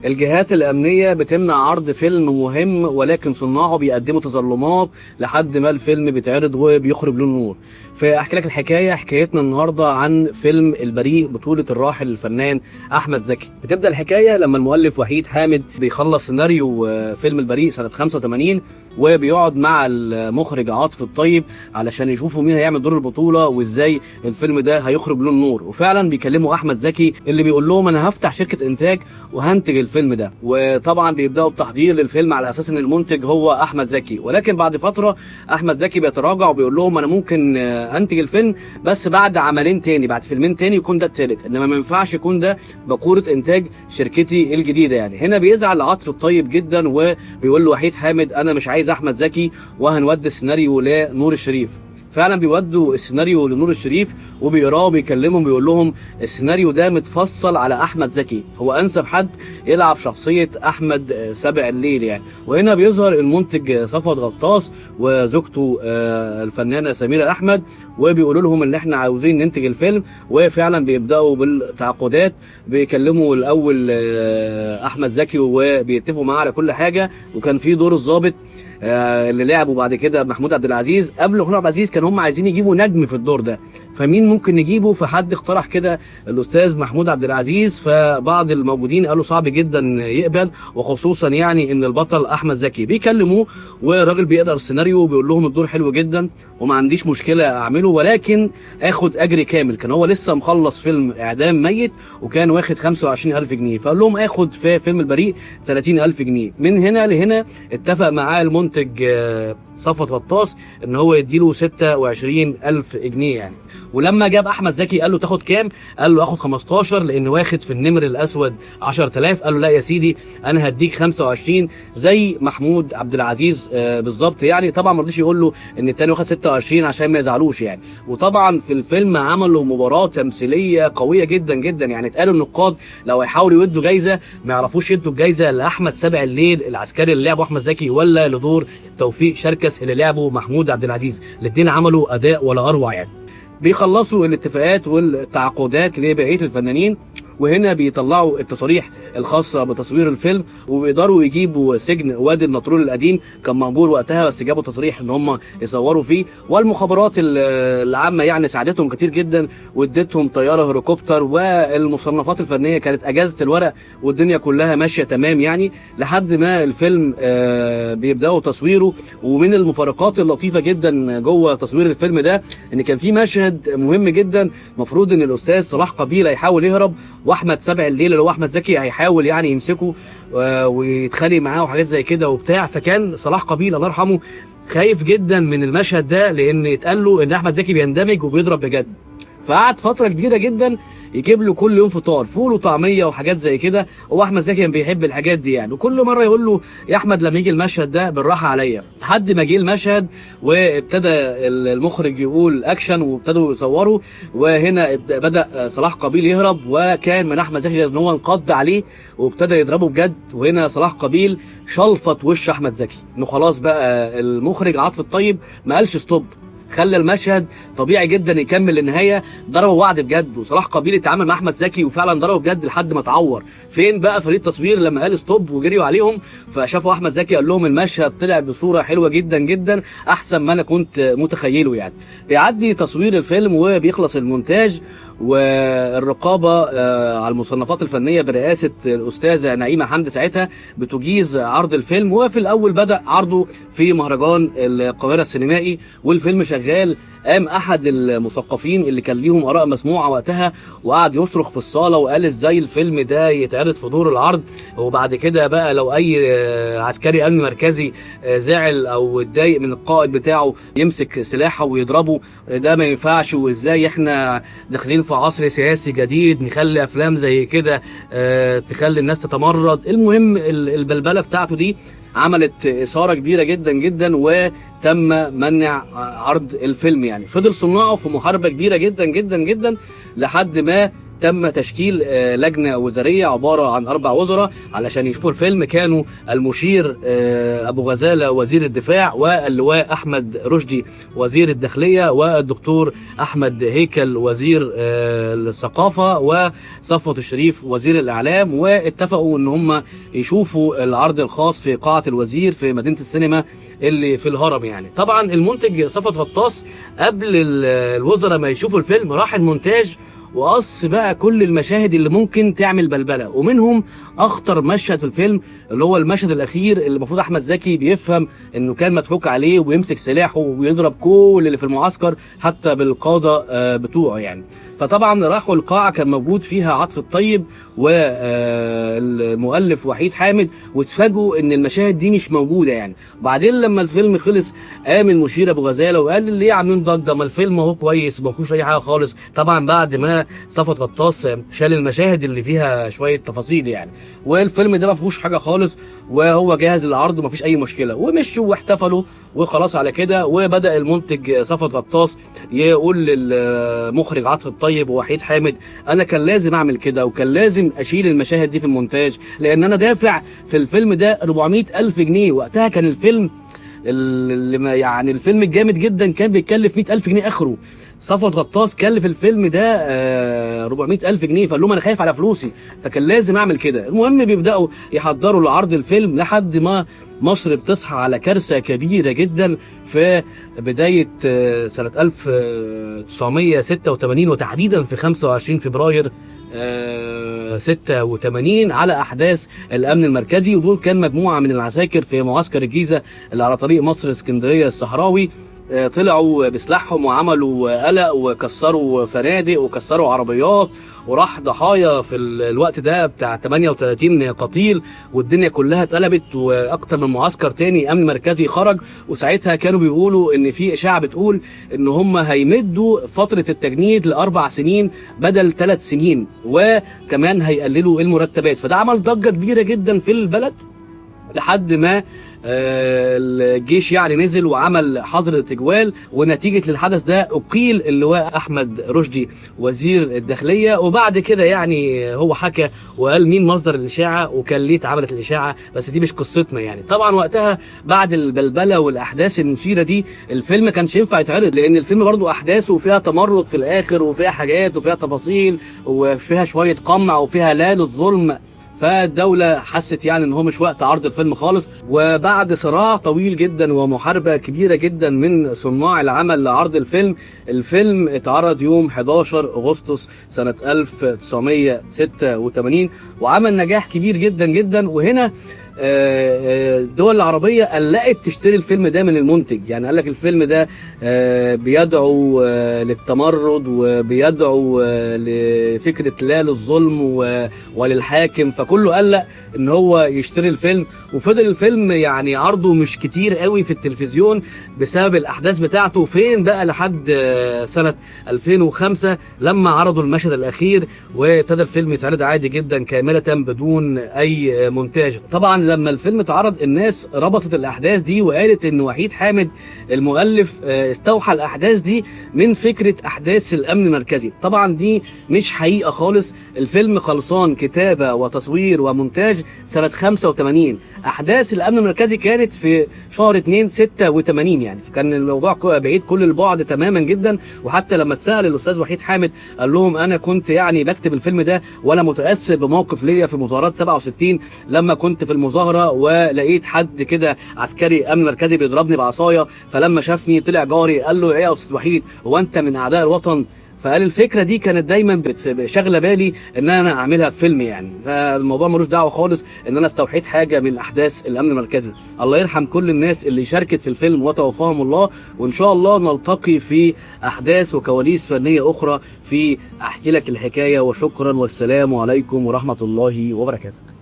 الجهات الأمنية بتمنع عرض فيلم مهم، ولكن صناعه بيقدموا تظلمات لحد ما الفيلم بيتعرض وبيخرج له النور. فأحكي لك حكايتنا النهاردة عن فيلم البريء بطولة الراحل الفنان أحمد زكي. بتبدأ الحكاية لما المؤلف وحيد حامد بيخلص سيناريو فيلم البريء سنة 85، وبيقعد مع المخرج عاطف الطيب علشان يشوفوا مين هيعمل دور البطولة وازاي الفيلم ده هيخرج له النور. وفعلا بيكلموا أحمد زكي اللي بيقول لهم أنا هفتح شركة إنتاج وهنتج الفيلم ده، وطبعا بيبداوا التحضير للفيلم على اساس ان المنتج هو احمد زكي. ولكن بعد فتره احمد زكي بيتراجع وبيقول لهم انا ممكن انتج الفيلم بس بعد عملين تاني، بعد فيلمين تاني يكون ده التالت، انما ما ينفعش يكون ده بقوره انتاج شركتي الجديده. يعني هنا بيزعل عاطف الطيب جدا وبيقول له وحيد حامد انا مش عايز احمد زكي وهنودي السيناريو لنور الشريف. فعلا بيودوا السيناريو لنور الشريف وبيقراه وبيكلمهم بيقول لهم السيناريو ده متفصل على احمد زكي، هو انسب حد يلعب شخصيه احمد سابع الليل يعني. وهنا بيظهر المنتج صفوت غطاس وزوجته الفنانه سميره احمد، وبيقولوا لهم ان احنا عاوزين ننتج الفيلم. وفعلا بيبداوا بالتعاقدات، بيكلموا الاول احمد زكي وبيتفقوا معاه على كل حاجه. وكان في دور الضابط اللي لعبوا بعد كده محمود عبد العزيز. قبل محمود عبد العزيز كان هم عايزين يجيبوا نجم في الدور ده، فمين ممكن نجيبه؟ فحد اقترح كده الاستاذ محمود عبد العزيز، فبعض الموجودين قالوا صعب جدا يقبل، وخصوصا يعني ان البطل احمد زكي. بيكلموه والراجل بيقدر السيناريو وبيقول لهم الدور حلو جدا وما عنديش مشكله اعمله، ولكن اخد اجر كامل. كان هو لسه مخلص فيلم اعدام ميت وكان واخد 25,000 جنيه، فقال لهم اخد في فيلم البريء 30,000 جنيه. من هنا لهنا اتفق معاه المنتج صفوت غطاس ان هو يديله 26,000 جنيه يعني. ولما جاب احمد زكي قال له تاخد كام؟ قال له اخد 15، لان واخد في النمر الاسود 10,000. قال له لا يا سيدي انا هديك 25 زي محمود عبد العزيز بالظبط يعني. طبعا ما رضيش يقول له ان التاني واخد 26 عشان ما يزعلوش يعني. وطبعا في الفيلم عملوا مباراه تمثيليه قويه جدا جدا يعني. اتقالوا النقاد لو هيحاولوا يدوا جايزه ما يعرفوش يدوا الجايزه لاحمد سابع الليل العسكري اللي لعبه احمد زكي، ولا لدور توفيق شركس اللي لعبه محمود عبد العزيز. الاثنين عملوا اداء ولا اروع يعني. بيخلصوا الاتفاقات والتعاقدات لبقيه الفنانين، وهنا بيطلعوا التصاريح الخاصه بتصوير الفيلم، وبيقدروا يجيبوا سجن وادي النطرون القديم كان موجود وقتها، بس جابوا تصريح ان هم يصوروا فيه. والمخابرات العامه يعني ساعدتهم كتير جدا وادتهم طياره هليكوبتر، والمصنفات الفنيه كانت اجازه الورق والدنيا كلها ماشيه تمام يعني، لحد ما الفيلم بيبداوا تصويره. ومن المفارقات اللطيفه جدا جوه تصوير الفيلم ده ان كان في مشهد مهم جدا، المفروض ان الاستاذ صلاح قبيل هيحاول يهرب، واحمد سابع الليل اللي هو احمد زكي هيحاول يعني يمسكه ويتخانق معاه وحاجات زي كده وبتاع. فكان صلاح قبيل الله يرحمه خايف جدا من المشهد ده، لان اتقال له ان احمد زكي بيندمج وبيضرب بجد. فقعد فتره كبيره جدا يجيب له كل يوم فطار فول وطعميه وحاجات زي كده، هو احمد زكي كان بيحب الحاجات دي يعني. وكل مره يقول له يا احمد لما يجي المشهد ده بالراحه عليا، لحد ما جه المشهد وابتدى المخرج يقول اكشن وابتدوا يصوروا. وهنا بدا صلاح قبيل يهرب، وكان من احمد زكي ان هو انقض عليه وابتدى يضربه بجد. وهنا صلاح قبيل شلفط وش احمد زكي، انه خلاص بقى المخرج عاطف الطيب ما قالش ستوب، خلى المشهد طبيعي جدا يكمل للنهايه. ضربه وعد بجد، وصلاح قبيل اتعامل مع احمد زكي وفعلا ضربه بجد لحد ما اتعور. فين بقى فريق التصوير لما قال ستوب وجريوا عليهم؟ فشافوا احمد زكي قال لهم المشهد طلع بصوره حلوه جدا جدا، احسن ما انا كنت متخيله يعني. بيعدي تصوير الفيلم وبيخلص المونتاج، والرقابه على المصنفات الفنيه برئاسه الاستاذه نعيمه حمدي ساعتها بتجيز عرض الفيلم. وفي الاول بدا عرضه في مهرجان القاهره السينمائي والفيلم شغال. قام احد المثقفين اللي كان ليهم اراء مسموعه وقتها وقعد يصرخ في الصاله وقال ازاي الفيلم ده يتعرض في دور العرض. وبعد كده بقى لو اي عسكري امن مركزي زعل او اتضايق من القائد بتاعه يمسك سلاحه ويضربه، ده ما ينفعش، وازاي احنا داخلين في عصر سياسي جديد نخلي افلام زي كده تخلي الناس تتمرد. المهم البلبله بتاعته دي عملت إثارة كبيرة جدا جدا وتم منع عرض الفيلم يعني. فضل صناعه في محاربة كبيرة جدا جدا جدا لحد ما تم تشكيل لجنه وزاريه عباره عن 4 وزراء علشان يشوفوا الفيلم. كانوا المشير ابو غزاله وزير الدفاع، واللواء احمد رشدي وزير الداخليه، والدكتور احمد هيكل وزير الثقافه، وصفوت الشريف وزير الاعلام. واتفقوا ان هم يشوفوا العرض الخاص في قاعه الوزير في مدينه السينما اللي في الهرم. يعني طبعا المنتج صفوت غطاس قبل الوزراء ما يشوفوا الفيلم راح المونتاج وقص بقى كل المشاهد اللي ممكن تعمل بلبله، ومنهم اخطر مشهد في الفيلم اللي هو المشهد الاخير اللي المفروض احمد زكي بيفهم انه كان مضحوك عليه ويمسك سلاحه ويضرب كل اللي في المعسكر حتى بالقاده بتوعه يعني. فطبعا راحوا القاعه كان موجود فيها عاطف الطيب والمؤلف وحيد حامد، واتفاجئوا ان المشاهد دي مش موجوده يعني. بعدين لما الفيلم خلص قام المشير ابو غزاله وقال ليه عاملين ضجه، ما الفيلم اهو كويس ما فيهوش اي حاجه خالص. طبعا بعد ما صفوت غطاس شال المشاهد اللي فيها شويه تفاصيل يعني، والفيلم ده ما فيهوش حاجه خالص وهو جاهز للعرض وما فيش اي مشكله، ومشوا واحتفلوا وخلاص على كده. وبدا المنتج صفوت غطاس يقول للمخرج عاطف الطيب ووحيد حامد انا كان لازم اعمل كده، وكان لازم اشيل المشاهد دي في المونتاج، لان انا دافع في الفيلم ده 400,000 جنيه. وقتها كان الفيلم اللي يعني الفيلم الجامد جدا كان بيتكلف 100,000 جنيه اخره. صفوت غطاس كلف الفيلم ده 400,000 جنيه، فقال لهم انا خايف على فلوسي فكان لازم اعمل كده. المهم بيبداوا يحضروا لعرض الفيلم لحد ما مصر بتصحى على كارثه كبيره جدا في بدايه سنه 1986 وتحديدا في 25 فبراير 86 على احداث الامن المركزي. ودول كان مجموعه من العساكر في معسكر الجيزه اللي على طريق مصر اسكندريه الصحراوي، طلعوا بسلاحهم وعملوا قلق وكسروا فنادق وكسروا عربيات، وراح ضحايا في الوقت ده بتاع 38 قتيل، والدنيا كلها اتقلبت. واكتر من معسكر تاني امن مركزي خرج، وساعتها كانوا بيقولوا ان في اشاعه بتقول ان هم هيمدوا فتره التجنيد ل4 سنين بدل 3 سنين، وكمان هيقللوا المرتبات. فده عمل ضجه كبيره جدا في البلد لحد ما الجيش يعني نزل وعمل حظر التجوال. ونتيجه للحدث ده اقيل اللواء احمد رشدي وزير الداخليه. وبعد كده يعني هو حكى وقال مين مصدر الاشاعه وكان ليه اتعملت الاشاعه، بس دي مش قصتنا يعني. طبعا وقتها بعد البلبله والاحداث المثيره دي الفيلم كانش ينفع يتعرض، لان الفيلم برضو احداثه فيها تمرد في الاخر وفيها حاجات وفيها تفاصيل وفيها شويه قمع وفيها لا للظلم. فالدولة حست يعني ان هو مش وقت عرض الفيلم خالص. وبعد صراع طويل جدا ومحاربة كبيرة جدا من صناع العمل لعرض الفيلم اتعرض يوم 11 اغسطس سنة 1986 وعمل نجاح كبير جدا جدا. وهنا الدول العربية قلقت تشتري الفيلم ده من المنتج، يعني قال لك الفيلم ده بيدعو للتمرد وبيدعو لفكرة لا للظلم وللحاكم، فكله قلق ان هو يشتري الفيلم. وفضل الفيلم يعني عرضه مش كتير قوي في التلفزيون بسبب الاحداث بتاعته. فين بقى لحد سنة 2005 لما عرضوا المشهد الاخير وابتدى الفيلم يتعرض عادي جدا كاملة بدون اي مونتاج. طبعا لما الفيلم اتعرض الناس ربطت الاحداث دي وقالت ان وحيد حامد المؤلف استوحى الاحداث دي من فكره احداث الامن المركزي. طبعا دي مش حقيقه خالص. الفيلم خلصان كتابه وتصوير ومونتاج سنه 85. احداث الامن المركزي كانت في شهر 2 86 يعني، فكان الموضوع بعيد كل البعد تماما جدا. وحتى لما اتسال الاستاذ وحيد حامد قال لهم انا كنت يعني بكتب الفيلم ده وانا متاثر بموقف ليا في مظاهرات 67 لما كنت في المظاهره ولقيت حد كده عسكري امن مركزي بيضربني بعصايه، فلما شافني طلع جاري قال له ايه يا استاذ وحيد هو انت من اعداء الوطن؟ فقال الفكره دي كانت دايما شاغله بالي ان انا اعملها في فيلم يعني. فالموضوع ملوش دعوه خالص ان انا استوحيت حاجه من احداث الامن المركزي. الله يرحم كل الناس اللي شاركت في الفيلم وتوفاهم الله، وان شاء الله نلتقي في احداث وكواليس فنيه اخرى في احكي لك الحكايه. وشكرا والسلام عليكم ورحمه الله وبركاته.